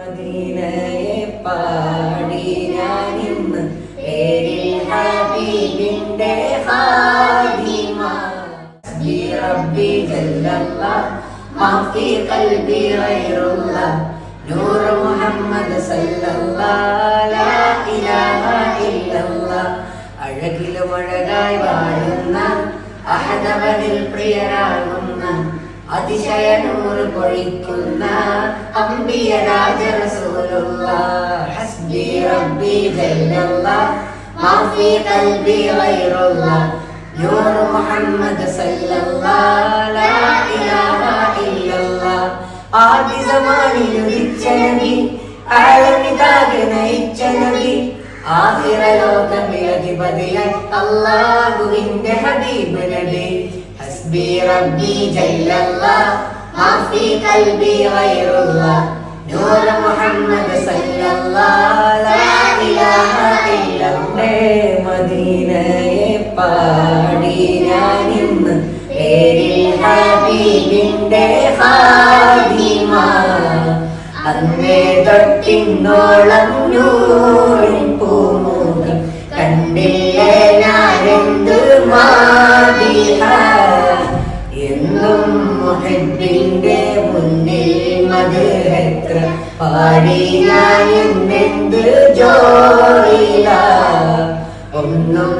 മദീനയെ പാടി ഞാനിന്ന് പേരിൽ ഹബീബിന്റെ ഖാദിമ ഹസ്ബി റബ്ബി ജല്ലല്ലാഹ് മാ ഫീ ഖൽബി ഗൈറുല്ലാഹ് നൂർ മുഹമ്മദ് സല്ലല്ലാഹ് ലാ ഇലാഹ ഇല്ലല്ലാഹ് അഴകിലും അഴകായി വാഴുന്ന അഹദവനിൽ പ്രിയരാകുന്ന അതിശയ നൂറ് പൊഴിക്കുന്ന അംബിയ രാജ റസൂലുള്ളാഹ് ഹസ്ബി റബ്ബി ജല്ലല്ലാഹ് മാ ഫീ ഖൽബി ഗൈറുല്ലാഹ് നൂർ മുഹമ്മദ് സല്ലല്ലാഹ് ലാ ഇലാഹ ഇല്ലല്ലാഹ് ആദി സമാനിൽ ഉദിച്ച നബി ആലമിതാകെ നയിച്ച നബി ആഖിറ ലോകമിലധിപതിയായി അല്ലാഹുവിന്റെ ഹബീബ് നബി ഹസ്ബി റബ്ബി ജല്ലല്ലാഹ് മാ ഫീ ഖൽബി ഗൈറുല്ലാഹ് നൂർ മുഹമ്മദ് സല്ലല്ലാഹ് ലാ ഇലാഹ ഇല്ലല്ലാഹ് മദീനയെ പാടി ഞാനിന്ന് പേരിൽ ഹബീബിന്റെ ഖാദിമ അന്നേ തൊട്ടിന്നോളം നൂറിൻ പൂമുഖം കണ്ടില്ലേ ഞാനെന്ത് മാദിഹ എന്നും മുഹബ്ബിന്റെ മുന്നിൽ മദ്ഹെത്ര പാടി ഞാൻ എന്ത് ജോറില ഒന്നും